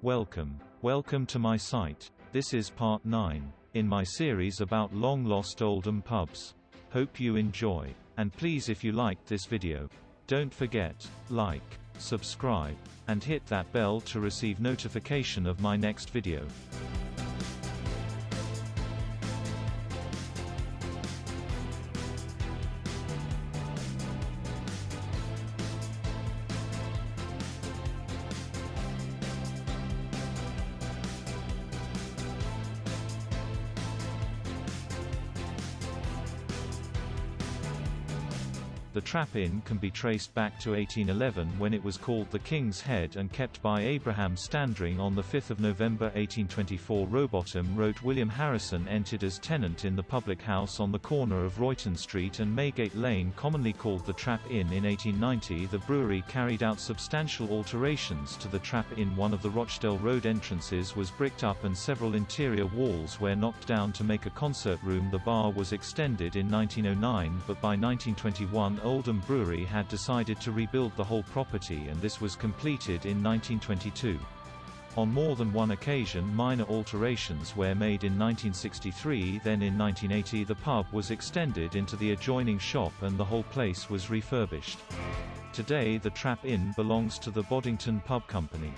Welcome to my site. This is part 9, in my series about long-lost Oldham pubs. Hope you enjoy. And please, if you liked this video, don't forget, like, subscribe, and hit that bell to receive notification of my next video. The Trap Inn can be traced back to 1811 when it was called the King's Head and kept by Abraham Standring. On 5 November 1824, Rowbottom wrote William Harrison entered as tenant in the public house on the corner of Royton Street and Maygate Lane, commonly called the Trap Inn. In 1890 the brewery carried out substantial alterations to the Trap Inn. One of the Rochdale Road entrances was bricked up and several interior walls were knocked down to make a concert room. The bar was extended in 1909, but by 1921 Oldham Brewery had decided to rebuild the whole property, and this was completed in 1922. On more than one occasion minor alterations were made. In 1963, then in 1980 the pub was extended into the adjoining shop and the whole place was refurbished. Today the Trap Inn belongs to the Boddington Pub Company.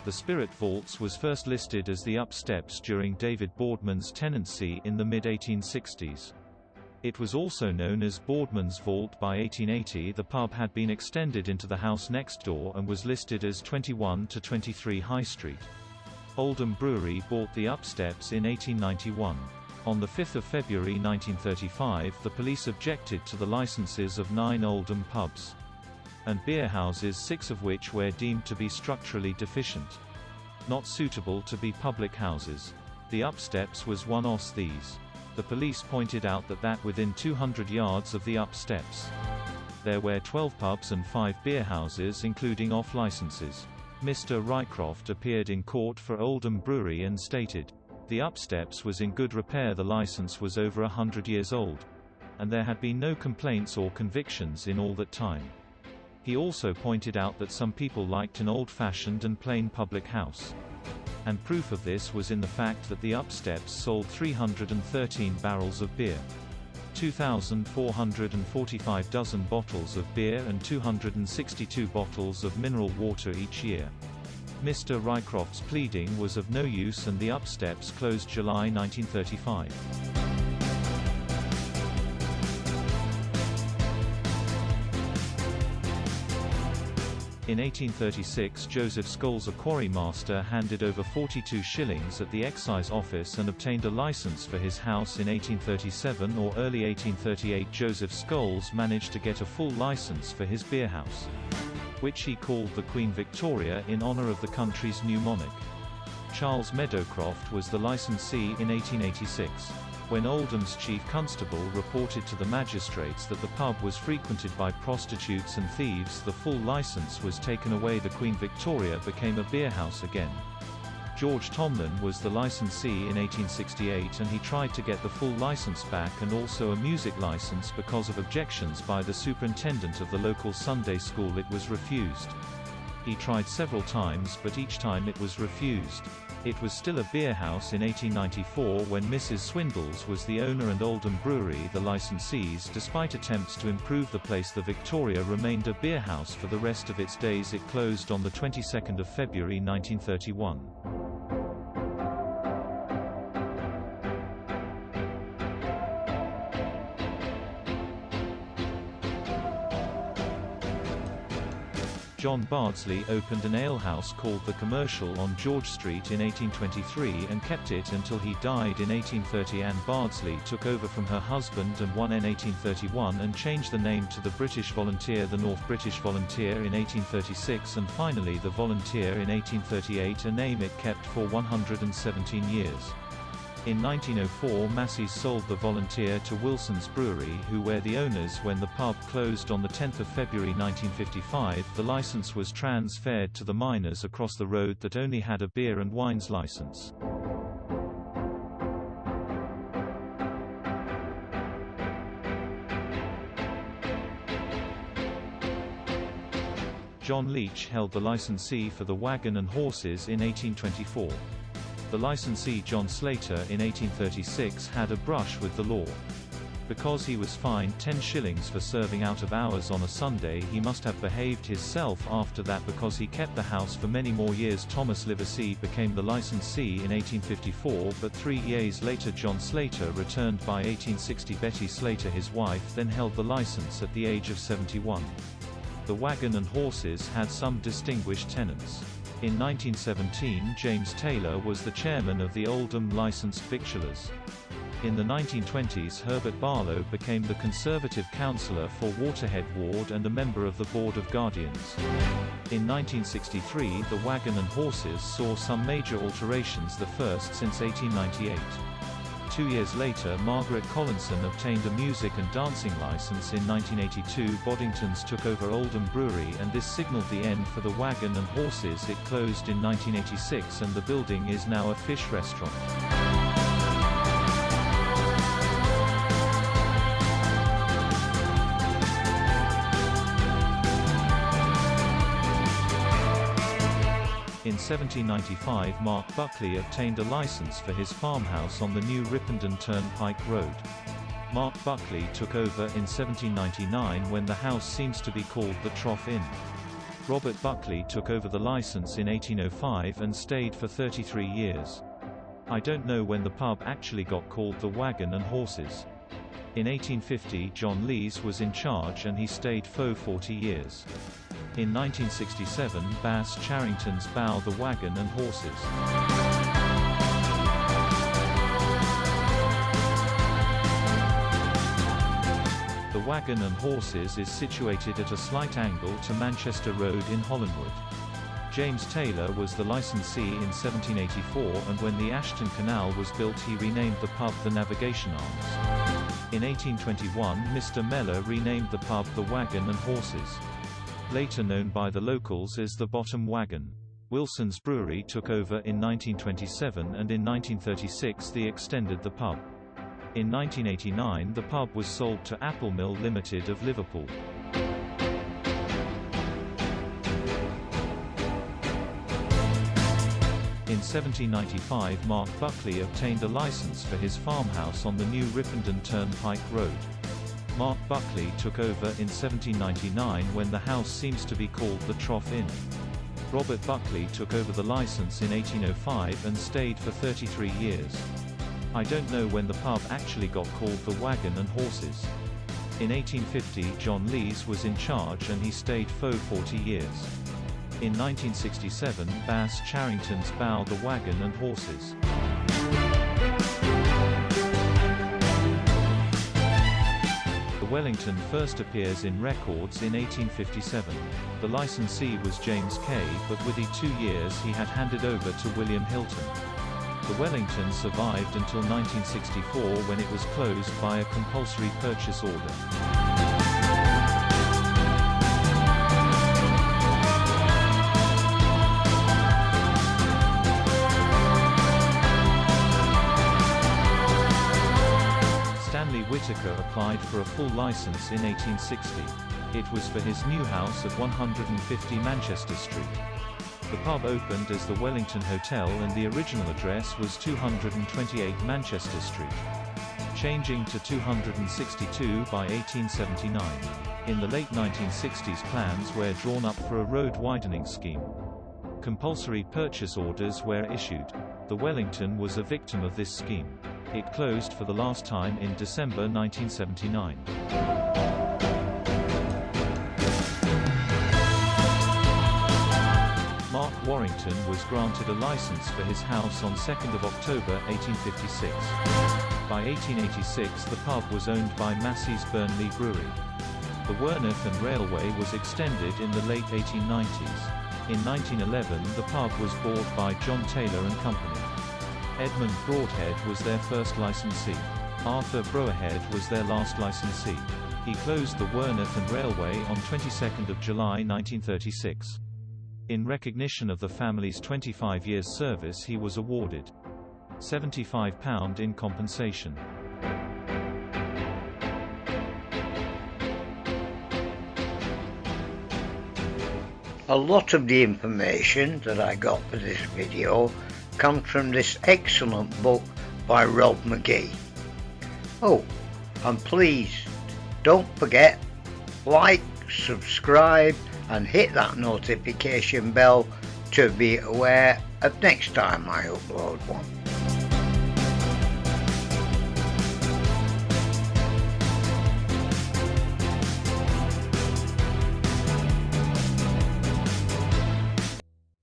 The Spirit Vaults was first listed as the Up Steps during David Boardman's tenancy in the mid-1860s. It was also known as Boardman's Vault. By 1880 the pub had been extended into the house next door and was listed as 21 to 23 High Street. Oldham Brewery bought the Up Steps in 1891. On 5 February 1935 the police objected to the licenses of 9 Oldham pubs and beerhouses, 6 of which were deemed to be structurally deficient, not suitable to be public houses. The Up Steps was one of these. The police pointed out that within 200 yards of the Up Steps, there were 12 pubs and 5 beerhouses, including off licenses. Mr. Rycroft appeared in court for Oldham Brewery and stated, "The Up Steps was in good repair. The license was over 100 years old, and there had been no complaints or convictions in all that time." He also pointed out that some people liked an old-fashioned and plain public house. And proof of this was in the fact that the Up Steps sold 313 barrels of beer, 2,445 dozen bottles of beer and 262 bottles of mineral water each year. Mr. Rycroft's pleading was of no use and the Up Steps closed July 1935. In 1836 Joseph Scholes, a quarrymaster, handed over 42 shillings at the excise office and obtained a license for his house. In 1837 or early 1838 Joseph Scholes managed to get a full license for his beerhouse, which he called the Queen Victoria in honour of the country's new monarch. Charles Meadowcroft was the licensee in 1886. When Oldham's chief constable reported to the magistrates that the pub was frequented by prostitutes and thieves, the full license was taken away. The Queen Victoria became a beerhouse again. George Tomlin was the licensee in 1868 and he tried to get the full license back and also a music license. Because of objections by the superintendent of the local Sunday school, it was refused. He tried several times but each time it was refused. It was still a beerhouse in 1894 when Mrs. Swindles was the owner and Oldham Brewery the licensees. Despite attempts to improve the place, the Victoria remained a beerhouse for the rest of its days. It closed on the 22nd of February 1931. John Bardsley opened an alehouse called The Commercial on George Street in 1823 and kept it until he died in 1830. Anne Bardsley took over from her husband and won in 1831 and changed the name to the British Volunteer, the North British Volunteer in 1836 and finally the Volunteer in 1838, a name it kept for 117 years. In 1904 Massey's sold the Volunteer to Wilson's Brewery, who were the owners when the pub closed on 10 February 1955. The license was transferred to the miners across the road that only had a beer and wines license. John Leach held the licensee for the Wagon and Horses in 1824. The licensee John Slater in 1836 had a brush with the law. Because he was fined 10 shillings for serving out of hours on a Sunday, he must have behaved himself after that because he kept the house for many more years. Thomas Livesey became the licensee in 1854, but 3 years later John Slater returned. By 1860 Betty Slater, his wife, then held the license at the age of 71. The Wagon and Horses had some distinguished tenants. In 1917 James Taylor was the chairman of the Oldham licensed victuallers. In the 1920s Herbert Barlow became the Conservative councillor for Waterhead Ward and a member of the Board of Guardians. In 1963 the Wagon and Horses saw some major alterations, the first since 1898. 2 years later Margaret Collinson obtained a music and dancing licence. In 1982 Boddington's took over Oldham Brewery, and this signalled the end for the Wagon and Horses. It closed in 1986 and the building is now a fish restaurant. In 1795 Mark Buckley obtained a licence for his farmhouse on the new Ripponden Turnpike Road. Mark Buckley took over in 1799 when the house seems to be called the Trough Inn. Robert Buckley took over the licence in 1805 and stayed for 33 years. I don't know when the pub actually got called the Wagon and Horses. In 1850 John Lees was in charge and he stayed for 40 years. In 1967 Bass Charrington's bought the Wagon and Horses. The Wagon and Horses is situated at a slight angle to Manchester Road in Hollandwood. James Taylor was the licensee in 1784, and when the Ashton Canal was built he renamed the pub the Navigation Arms. In 1821 Mr. Mellor renamed the pub the Wagon and Horses. Later known by the locals as the Bottom Wagon. Wilson's Brewery took over in 1927 and in 1936 they extended the pub. In 1989 the pub was sold to Applemill Limited of Liverpool. In 1795 Mark Buckley obtained a licence for his farmhouse on the new Ripponden Turnpike Road. Mark Buckley took over in 1799 when the house seems to be called the Trough Inn. Robert Buckley took over the licence in 1805 and stayed for 33 years. I don't know when the pub actually got called the Wagon and Horses. In 1850 John Lees was in charge and he stayed for 40 years. In 1967 Bass Charrington's bought the Wagon and Horses. Wellington first appears in records in 1857. The licensee was James Kay, but within 2 years he had handed over to William Hilton. The Wellington survived until 1964 when it was closed by a compulsory purchase order. Whittaker applied for a full license in 1860. It was for his new house at 150 Manchester Street. The pub opened as the Wellington Hotel and the original address was 228 Manchester Street, changing to 262 by 1879. In the late 1960s plans were drawn up for a road widening scheme. Compulsory purchase orders were issued. The Wellington was a victim of this scheme. It closed for the last time in December 1979. Mark Warrington was granted a license for his house on 2nd of October 1856. By 1886 the pub was owned by Massey's Burnley Brewery. The Werneth Railway was extended in the late 1890s. In 1911 the pub was bought by John Taylor and Company. Edmund Broadhead was their first licensee. Arthur Broadhead was their last licensee. He closed the Werneth Railway on 22nd of July 1936. In recognition of the family's 25 years service he was awarded £75 in compensation. A lot of the information that I got for this video comes from this excellent book by Rob McGee. Oh, and please don't forget, like, subscribe and hit that notification bell to be aware of next time I upload one.